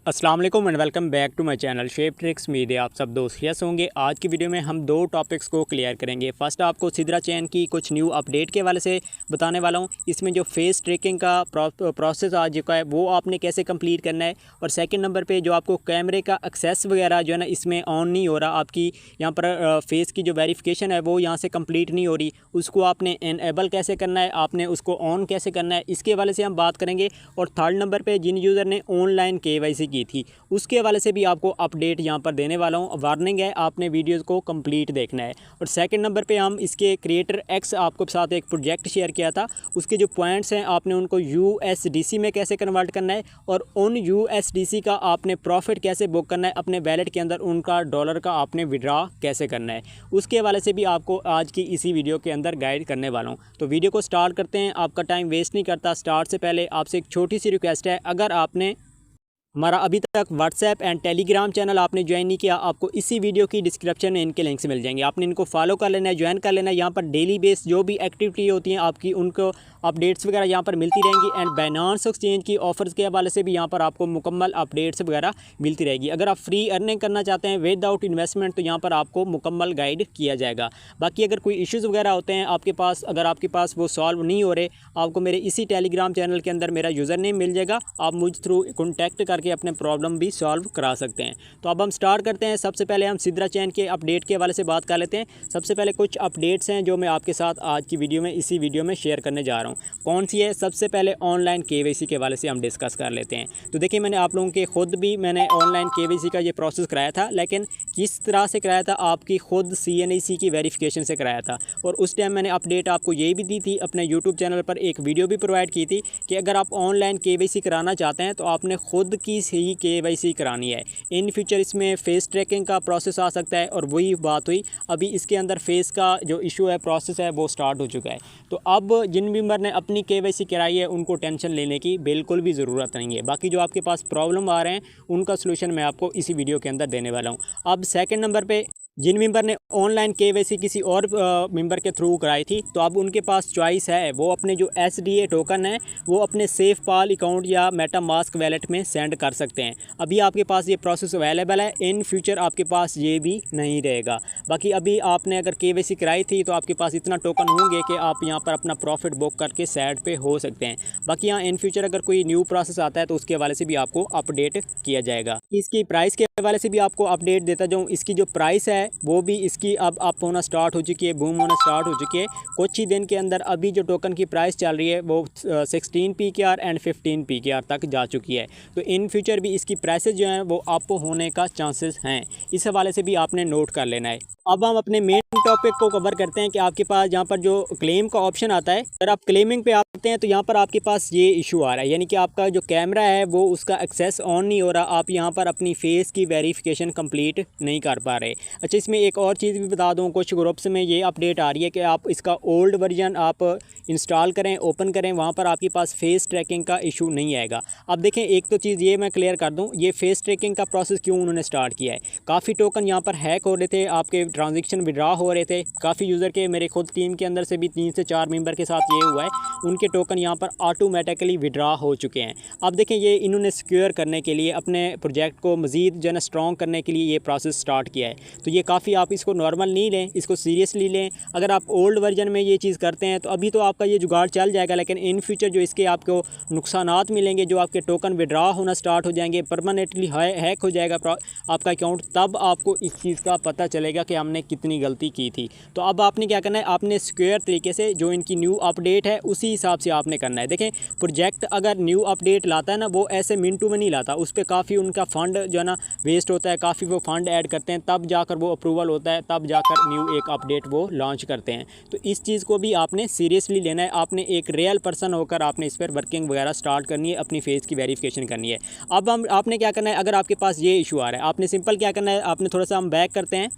अस्सलाम वालेकुम and welcome back to my channel shape tricks media. आप सब दोस्त यस होंगे। आज की वीडियो में हम दो टॉपिक्स को क्लियर करेंगे। फर्स्ट आपको सिद्रा चैन की कुछ न्यू अपडेट के हवाले से बताने वाला हूं। इसमें जो फेस ट्रैकिंग का प्रोसेस आ चुका है वो आपने कैसे कंप्लीट करना है, और सेकंड नंबर पे जो आपको कैमरे का एक्सेस वगैरह जो है ना इसमें ऑन नहीं हो रहा, आपकी यहाँ पर फेस की जो वेरिफिकेशन है वो यहाँ से कंप्लीट नहीं हो रही, उसको आपने इनेबल कैसे करना है, आपने उसको ऑन कैसे करना है, इसके हवाले से हम बात करेंगे। और थर्ड नंबर पर जिन यूज़र ने ऑनलाइन KYC की थी उसके हवाले से भी आपको अपडेट यहाँ पर देने वाला हूँ। वार्निंग है, आपने वीडियोस को कंप्लीट देखना है। और सेकंड नंबर पे हम इसके क्रिएटर एक्स आपको साथ एक प्रोजेक्ट शेयर किया था, उसके जो पॉइंट्स हैं आपने उनको USDC में कैसे कन्वर्ट करना है, और उन USDC का आपने प्रॉफिट कैसे बुक करना है अपने वैलेट के अंदर, उनका डॉलर का आपने विड्रॉ कैसे करना है, उसके हवाले से भी आपको आज की इसी वीडियो के अंदर गाइड करने वाला हूँ। तो वीडियो को स्टार्ट करते हैं। आपका टाइम वेस्ट नहीं करता। स्टार्ट से पहले आपसे एक छोटी सी रिक्वेस्ट है, अगर आपने हमारा अभी तक व्हाट्सएप एंड टेलीग्राम चैनल आपने ज्वाइन नहीं किया, आपको इसी वीडियो की डिस्क्रिप्शन में इनके लिंक्स मिल जाएंगे। आपने इनको फॉलो कर लेना है, ज्वाइन कर लेना है। यहाँ पर डेली बेस जो भी एक्टिविटी होती हैं आपकी, उनको अपडेट्स वगैरह यहाँ पर मिलती रहेंगी। एंड बाइनेंस एक्सचेंज की ऑफर्स के हवाले से भी यहाँ पर आपको मुकम्मल अपडेट्स वगैरह मिलती रहेगी। अगर आप फ्री अर्निंग करना चाहते हैं विदाउट इन्वेस्टमेंट तो यहाँ पर आपको मुकम्मल गाइड किया जाएगा। बाकी अगर कोई इश्यूज़ वगैरह होते हैं आपके पास, अगर आपके पास वो सॉल्व नहीं हो रहे, आपको मेरे इसी टेलीग्राम चैनल के अंदर मेरा यूज़र नेम मिल जाएगा, आप मुझ थ्रू कॉन्टैक्ट करके अपने प्रॉब्लम भी सॉल्व करा सकते हैं। तो अब हम स्टार्ट करते हैं। सबसे पहले हम सिद्रा चैन के अपडेट के हवाले से बात कर लेते हैं। सबसे पहले कुछ अपडेट्स हैं जो मैं आपके साथ आज की वीडियो में इसी वीडियो में शेयर करने जा रहा हूँ। कौन सी है? सबसे पहले ऑनलाइन KYC के हवाले से हम डिस्कस कर लेते हैं। तो देखिए, मैंने आप लोगों के खुद भी मैंने ऑनलाइन KYC का ये प्रोसेस कराया था, लेकिन किस तरह से कराया था, आपकी खुद CNAC की वेरिफिकेशन से कराया था। और उस टाइम मैंने अपडेट आपको यही भी दी थी, अपने यूट्यूब चैनल पर एक वीडियो भी प्रोवाइड की थी कि अगर आप ऑनलाइन KYC कराना चाहते हैं तो आपने खुद की ही KYC करानी है। इन फ्यूचर इसमें फेस ट्रैकिंग का प्रोसेस आ सकता है, और वही बात हुई, अभी इसके अंदर फेस का जो इशू है, प्रोसेस है, वो स्टार्ट हो चुका है। तो अब जिन मेंबर ने अपनी KYC कराई है उनको टेंशन लेने की बिल्कुल भी ज़रूरत नहीं है। बाकी जो आपके पास प्रॉब्लम आ रहे हैं उनका सलूशन मैं आपको इसी वीडियो के अंदर देने वाला हूँ। अब सेकंड नंबर पे जिन मेंबर ने ऑनलाइन KYC किसी और मेंबर के थ्रू कराई थी, तो अब उनके पास चॉइस है, वो अपने जो SDA टोकन है वो अपने SafePal अकाउंट या मेटामास्क वैलेट में सेंड कर सकते हैं। अभी आपके पास ये प्रोसेस अवेलेबल है, इन फ्यूचर आपके पास ये भी नहीं रहेगा। बाकी अभी आपने अगर KYC कराई थी तो आपके पास इतना टोकन होंगे कि आप यहाँ पर अपना प्रॉफिट बुक करके साइड पे हो सकते हैं। बाकी यहाँ इन फ्यूचर अगर कोई न्यू प्रोसेस आता है तो उसके हवाले से भी आपको अपडेट किया जाएगा। इसकी प्राइस के हवाले से भी आपको अपडेट देता जाऊँ। इसकी जो प्राइस है वो भी इसकी अब अप होना स्टार्ट हो चुकी है, बूम होना स्टार्ट हो चुकी है। कुछ ही दिन के अंदर अभी जो टोकन की प्राइस चल रही है वो 16 PKR एंड 15 PKR तक जा चुकी है। तो इन फ्यूचर भी इसकी प्राइसेस जो हैं वो अप होने का चांसेस हैं। इस हवाले से भी आपने नोट कर लेना है। अब हम अपने मेन टॉपिक को कवर करते हैं कि आपके पास यहाँ पर जो क्लेम का ऑप्शन आता है, अगर आप क्लेमिंग पे आते हैं तो यहाँ पर आपके पास ये इशू आ रहा है, यानी कि आपका जो कैमरा है वो उसका एक्सेस ऑन नहीं हो रहा, आप यहाँ पर अपनी फेस की वेरिफिकेशन कंप्लीट नहीं कर पा रहे। अच्छा, इसमें एक और चीज़ भी बता दूँ, कुछ ग्रुप्स में ये अपडेट आ रही है कि आप इसका ओल्ड वर्जन आप इंस्टॉल करें, ओपन करें, वहाँ पर आपके पास फेस ट्रैकिंग का इशू नहीं आएगा। अब देखें, एक तो चीज़ ये मैं क्लियर कर दूँ, ये फेस ट्रैकिंग का प्रोसेस क्यों उन्होंने स्टार्ट किया है। काफ़ी टोकन यहाँ पर हैक हो रहे थे, आपके ट्रांजेक्शन विड्रॉ हो रहे थे, काफ़ी यूज़र के, मेरे खुद टीम के अंदर से भी 3 से 4 मेंबर के साथ ये हुआ है, उनके टोकन यहाँ पर ऑटोमेटिकली विड्रॉ हो चुके हैं। अब देखें, ये इन्होंने सिक्योर करने के लिए, अपने प्रोजेक्ट को मज़ीद जो है ना स्ट्रॉन्ग करने के लिए ये प्रोसेस स्टार्ट किया है। तो ये काफ़ी, आप इसको नॉर्मल नहीं लें, इसको सीरियसली लें। अगर आप ओल्ड वर्जन में ये चीज़ करते हैं तो अभी तो आपका ये जुगाड़ चल जाएगा, लेकिन इन फ्यूचर जो इसके आपको नुकसानात मिलेंगे, जो आपके टोकन विड्रॉ होना स्टार्ट हो जाएंगे, परमानेंटली हैक हो जाएगा आपका अकाउंट, तब आपको इस चीज़ का पता चलेगा कि हमने कितनी गलती की थी। तो अब आपने क्या करना है, आपने सिक्योर तरीके से जो इनकी न्यू अपडेट है उसी हिसाब से आपने करना है। देखें, प्रोजेक्ट अगर न्यू अपडेट लाता है ना, वो ऐसे मिनटों में नहीं लाता, उस पर काफ़ी उनका फ़ंड जो है ना वेस्ट होता है, काफ़ी वो फंड ऐड करते हैं, तब जाकर वो अप्रूवल होता है, तब जाकर न्यू एक अपडेट वो लॉन्च करते हैं। तो इस चीज़ को भी आपने सीरियसली लेना है, आपने एक रियल पर्सन होकर आपने इस पर वर्किंग वगैरह स्टार्ट करनी है, अपनी फेस की वेरिफिकेशन करनी है। अब आपने क्या करना है, अगर आपके पास ये इशू आ रहा है, आपने सिंपल क्या करना है, आपने थोड़ा सा हम बैक करते हैं,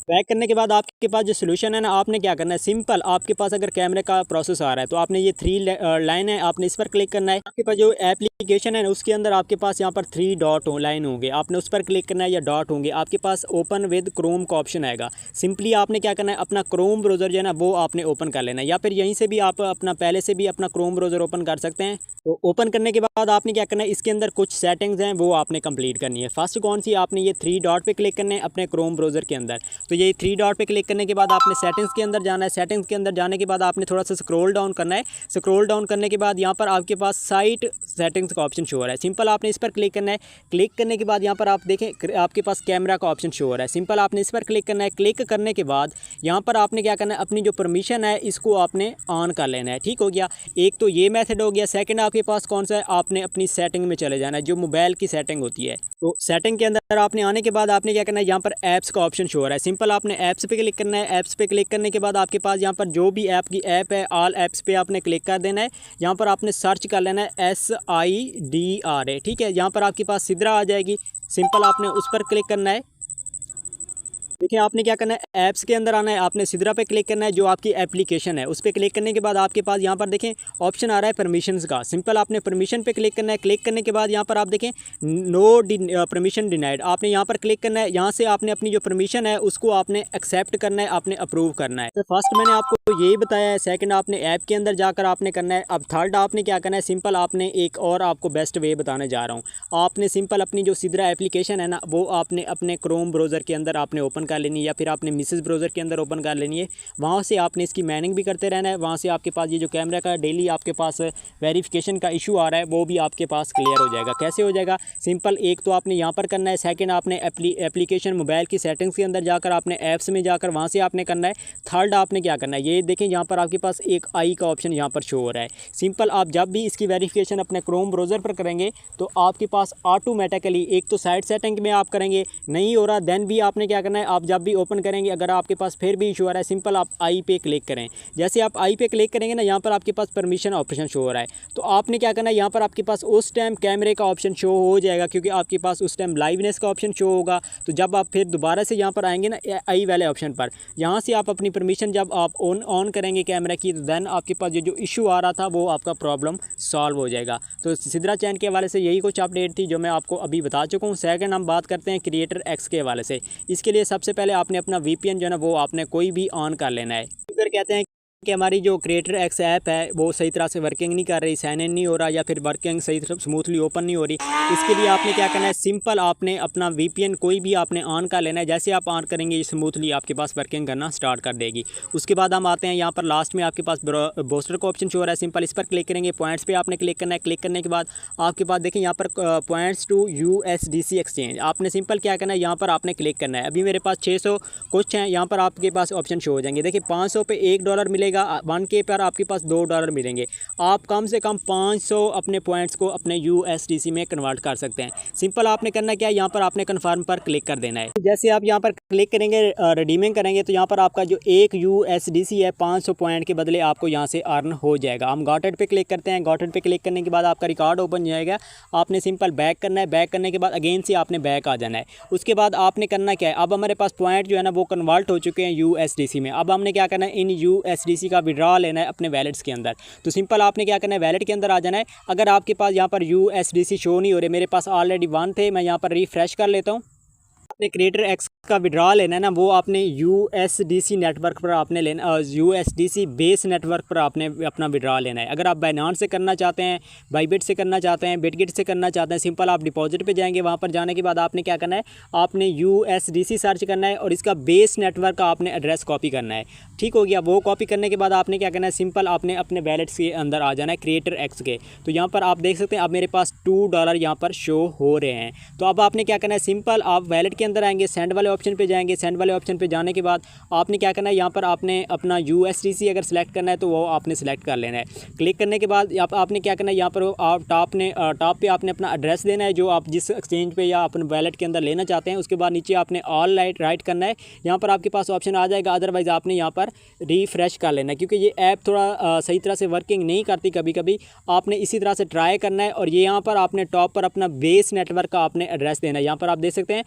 बैक करने के बाद आपके पास जो सोल्यूशन है ना, आपने क्या करना है, सिंपल आपके पास अगर कैमरे का प्रोसेस आ रहा है तो आपने ये 3 लाइन है, आपने इस पर क्लिक करना है। आपके पास जो एप्लीकेशन है ना उसके अंदर आपके पास यहाँ पर 3 डॉट लाइन होंगे, आपने उस पर क्लिक करना है या डॉट होंगे। आपके पास ओपन विद क्रोम का ऑप्शन आएगा। सिंपली आपने क्या करना है, अपना क्रोम ब्राउज़र जो है ना वो आपने ओपन कर लेना है, या फिर यहीं से भी आप अपना पहले से भी अपना क्रोम ब्राउज़र ओपन कर सकते हैं। तो ओपन करने के बाद आपने क्या करना है, इसके अंदर कुछ सेटिंग्स हैं वो आपने कंप्लीट करनी है। फर्स्ट कौन सी, आपने ये 3 डॉट पे क्लिक करना है अपने क्रोम ब्राउज़र के अंदर। तो ये 3 डॉट पे क्लिक करने के बाद आपने सेटिंग्स के अंदर जाना है। सेटिंग्स के अंदर जाने के बाद आपने थोड़ा सा स्क्रॉल डाउन करना है। स्क्रॉल डाउन करने के बाद यहाँ पर आपके पास साइट सेटिंग्स का ऑप्शन शो हो रहा है। सिंपल आपने इस पर क्लिक करना है। क्लिक करने के बाद यहाँ पर आप देखें आपके पास कैमरा का ऑप्शन शो हो रहा है। सिंपल आपने इस पर क्लिक करना है। क्लिक करने के बाद यहाँ पर आपने क्या करना है, अपनी जो परमिशन है इसको आपने ऑन कर लेना है। ठीक हो गया, एक तो ये मेथड हो गया। सेकंड आपके पास कौन सा है, आपने अपनी सेटिंग में चले जाना है, जो मोबाइल की सेटिंग होती है। तो सेटिंग के अंदर आपने आने के बाद आपने क्या करना है, यहाँ पर ऐप्स का ऑप्शन शो हो रहा है। सिंपल आपने ऐप्स पे क्लिक करना है। ऐप्स पे क्लिक करने के बाद आपके पास यहाँ पर जो भी ऐप की ऐप है, ऑल ऐप्स पे आपने क्लिक कर देना है। यहाँ पर आपने सर्च कर लेना है SIDRA। ठीक है, यहाँ पर आपके पास सिद्रा आ जाएगी। सिंपल आपने उस पर क्लिक करना है। देखिए आपने क्या करना है, ऐप्स के अंदर आना है, आपने सिद्रा पे क्लिक करना है, जो आपकी एप्लीकेशन है उस पर क्लिक करने के बाद आपके पास यहाँ पर देखें ऑप्शन आ रहा है परमिशंस का। सिंपल आपने परमिशन पे क्लिक करना है। क्लिक करने के बाद यहाँ पर आप देखें नो परमिशन डिनाइड, आपने यहाँ पर क्लिक करना है। यहाँ से आपने अपनी जो परमिशन है उसको आपने एक्सेप्ट करना है, आपने अप्रूव करना है। तो फर्स्ट मैंने आपको यही बताया है। सेकंड आपने ऐप के अंदर जाकर आपने करना है। अब थर्ड आपने क्या करना है, सिंपल आपने एक और आपको बेस्ट वे बताने जा रहा हूँ। आपने सिंपल अपनी जो सिद्रा एप्लीकेशन है ना वो आपने अपने क्रोम ब्राउज़र के अंदर आपने ओपन कर लेनी है, या फिर आपने मिसेस ब्राउज़र के अंदर ओपन कर लेनी है। वहाँ से आपने इसकी मैनिंग भी करते रहना है। वहाँ से आपके पास ये जो कैमरा का डेली आपके पास वेरिफिकेशन का इशू आ रहा है वो भी आपके पास क्लियर हो जाएगा। कैसे हो जाएगा, सिंपल एक तो आपने यहाँ पर करना है। सेकंड आपने एप्लीकेशन मोबाइल की सेटिंग्स के अंदर जाकर आपने ऐप्स में जाकर वहाँ से आपने करना है। थर्ड आपने क्या करना है, ये देखें यहाँ पर आपके पास एक आई का ऑप्शन यहाँ पर शो हो रहा है। सिंपल आप जब भी इसकी वेरिफिकेशन अपने क्रोम ब्राउज़र पर करेंगे तो आपके पास ऑटोमेटिकली एक तो साइड सेटिंग में आप करेंगे, नहीं हो रहा देन भी आपने क्या करना है, आप जब भी ओपन करेंगे अगर आपके पास फिर भी इशू आ रहा है, सिंपल आप आई पे क्लिक करें। जैसे आप आई पे क्लिक करेंगे ना, यहाँ पर आपके पास परमिशन ऑप्शन शो हो रहा है। तो आपने क्या करना है, यहाँ पर आपके पास उस टाइम कैमरे का ऑप्शन शो हो जाएगा, क्योंकि आपके पास उस टाइम लाइवनेस का ऑप्शन शो होगा। तो जब आप फिर दोबारा से यहाँ पर आएंगे ना आई वाले ऑप्शन पर, यहाँ से आप अपनी परमिशन जब आप ऑन करेंगे कैमरा की, तो देन आपके पास जो इशू आ रहा था वो आपका प्रॉब्लम सॉल्व हो जाएगा। तो सिद्रा चैन के हवाले से यही कुछ अपडेट थी जो मैं आपको अभी बता चुका हूँ। सेकंड हम बात करते हैं क्रिएटर एक्स के हवाले से। इसके लिए सबसे पहले आपने अपना VPN जो है ना वो आपने कोई भी ऑन कर लेना है। फिर कहते हैं कि हमारी जो क्रिएटर एक्स ऐप है वो सही तरह से वर्किंग नहीं कर रही, साइन इन नहीं हो रहा, या फिर वर्किंग सही तरह स्मूथली ओपन नहीं हो रही। इसके लिए आपने क्या करना है, सिंपल आपने अपना VPN कोई भी आपने ऑन कर लेना है। जैसे आप ऑन करेंगे ये स्मूथली आपके पास वर्किंग करना स्टार्ट कर देगी। उसके बाद हम आते हैं यहाँ पर लास्ट में आपके पास बूस्टर का ऑप्शन शो हो रहा है। सिंपल इस पर क्लिक करेंगे, पॉइंट्स पर आपने क्लिक करना है। क्लिक करने के बाद आपके पास देखें यहाँ पर पॉइंट्स टू USDC एक्सचेंज, आपने सिंपल क्या करना है, यहाँ पर आपने क्लिक करना है। अभी मेरे पास 600 कुछ हैं, यहाँ पर आपके पास ऑप्शन शो हो जाएंगे। देखिए 500 पे $1 मिलेगा, 1K पर आपके पास $2 मिलेंगे। आप कम से कम 500 अपने पॉइंट्स को अपने USDC में कन्वर्ट कर सकते हैं। सिंपल आपने करना क्या है, यहाँ पर आपने कन्फर्म पर क्लिक कर देना है। जैसे आप यहाँ पर क्लिक करेंगे रिडीमिंग करेंगे तो यहाँ पर आपका जो 1 USDC है 500 पॉइंट के बदले आपको यहाँ से अर्न हो जाएगा। हम गॉटेड पे क्लिक करते हैं। गॉटेड पे क्लिक करने के बाद आपका रिकॉर्ड ओपन हो जाएगा। आपने सिंपल बैक करना है। बैक करने के बाद अगेन से आपने बैक आ जाना है। उसके बाद आपने करना क्या है, अब हमारे पास पॉइंट जो है ना वो कन्वर्ट हो चुके हैं USDC में। अब हमने क्या करना है, इन USDC का विड्रॉ लेना है अपने वैलेट्स के अंदर। तो सिंपल आपने क्या करना है, वैलेट के अंदर आ जाना है। अगर आपके पास यहाँ पर USDC शो नहीं हो रहे, मेरे पास ऑलरेडी 1 थे, मैं यहाँ पर रिफ्रेश कर लेता हूँ। अपने क्रिएटर एक्स का विड्रॉ लेना है ना, वो आपने USDC नेटवर्क पर आपने लेना, USDC बेस नेटवर्क पर आपने अपना विड्रॉ लेना है। अगर आप बाइनांस से करना चाहते हैं, बाइबिट से करना चाहते हैं, बिटगिट से करना चाहते हैं, सिंपल आप डिपॉजिट पे जाएंगे। वहाँ पर जाने के बाद आपने क्या करना है, आपने USDC सर्च करना है और इसका बेस नेटवर्क का आपने एड्रेस कॉपी करना है। ठीक हो गया, वो कॉपी करने के बाद आपने क्या करना है, सिंपल आपने अपने वैलेट्स के अंदर आ जाना है क्रिएटर एक्स के। तो यहाँ पर आप देख सकते हैं अब मेरे पास $2 यहाँ पर शो हो रहे हैं। तो अब आपने क्या करना है, सिंपल आप वैलेट के अंदर आएंगे, सेंड वाले ऑप्शन पे जाएंगे। सेंड वाले ऑप्शन पे जाने के बाद आपने क्या करना है, यहाँ पर आपने अपना USDC अगर सेलेक्ट करना है तो वो आपने सेलेक्ट कर लेना है। क्लिक करने के बाद आपने क्या करना है, यहाँ पर आप टॉप पे आपने अपना एड्रेस देना है जो आप जिस एक्सचेंज पे या अपने वैलेट के अंदर लेना चाहते हैं। उसके बाद नीचे आपने ऑल राइट करना है। यहाँ पर आपके पास ऑप्शन आ जाएगा, अदरवाइज़ आपने यहाँ पर रिफ्रेश कर लेना है, क्योंकि ये ऐप थोड़ा सही तरह से वर्किंग नहीं करती कभी कभी। आपने इसी तरह से ट्राई करना है और ये यहाँ पर आपने टॉप पर अपना बेस नेटवर्क का आपने एड्रेस देना है। यहाँ पर आप देख सकते हैं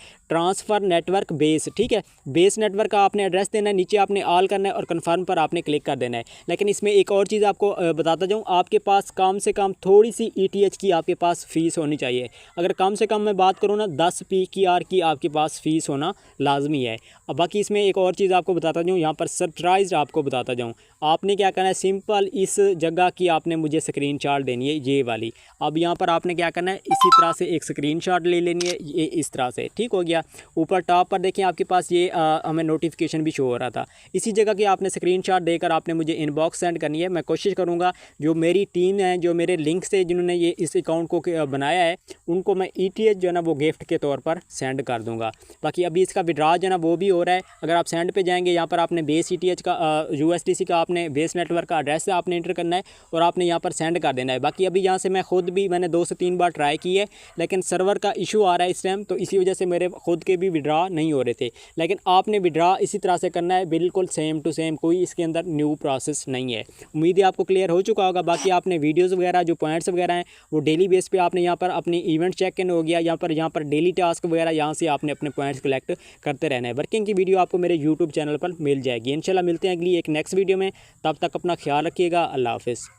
ट्रांसफ़र नेटवर्क बेस, ठीक है। बेस नेटवर्क का आपने एड्रेस देना है, नीचे आपने ऑल करना है और कन्फर्म पर आपने क्लिक कर देना है। लेकिन इसमें एक और चीज़ आपको बताता जाऊँ, आपके पास कम से कम थोड़ी सी ETH की आपके पास फ़ीस होनी चाहिए। अगर कम से कम मैं बात करूँ ना 10 PKR की आपके पास फ़ीस होना लाजमी है। अब बाकी इसमें एक और चीज़ आपको बताता जाऊँ, यहाँ पर सरप्राइज आपको बताता जाऊँ, आपने क्या करना है, सिंपल इस जगह की आपने मुझे स्क्रीनशॉट देनी है, ये वाली। अब यहाँ पर आपने क्या करना है, इसी तरह से एक स्क्रीनशॉट ले लेनी है, ये इस तरह से, ठीक हो गया। ऊपर टॉप पर देखें आपके पास ये हमें नोटिफिकेशन भी शो हो रहा था, इसी जगह की आपने स्क्रीनशॉट देकर आपने मुझे इनबॉक्स सेंड करनी है। मैं कोशिश करूँगा जो मेरी टीम है, जो मेरे लिंक से जिन्होंने ये इस अकाउंट को बनाया है, उनको मैं ETH जो है ना वो गिफ्ट के तौर पर सेंड कर दूँगा। बाकी अभी इसका विड्रॉ जो है ना वो भी हो रहा है। अगर आप सेंड पे जाएंगे, यहाँ पर आपने बेस ETH का USDC का आपने बेस नेटवर्क का एड्रेस आपने इंटर करना है और आपने यहाँ पर सेंड कर देना है। बाकी अभी यहाँ से मैं खुद भी मैंने 2 से 3 बार ट्राई की है, लेकिन सर्वर का इशू आ रहा है इस टाइम, तो इसी वजह से मेरे खुद के भी विड्रॉ नहीं हो रहे थे। लेकिन आपने विड्रॉ इसी तरह से करना है, बिल्कुल सेम टू सेम, कोई इसके अंदर न्यू प्रोसेस नहीं है। उम्मीद है आपको क्लियर हो चुका होगा। बाकी आपने वीडियोज़ वगैरह जो पॉइंट्स वगैरह हैं वो डेली बेस पे आपने यहाँ पर अपनी इवेंट चेक इन हो गया, यहाँ पर डेली टास्क वगैरह यहाँ से आपने अपने पॉइंट्स कलेक्ट करते रहना है। वर्किंग की वीडियो आपको मेरे यूट्यूब चैनल पर मिल जाएगी। इंशाल्लाह मिलते हैं अगली एक नेक्स्ट वीडियो में, तब तक अपना ख्याल रखिएगा। अल्लाह हाफिज़।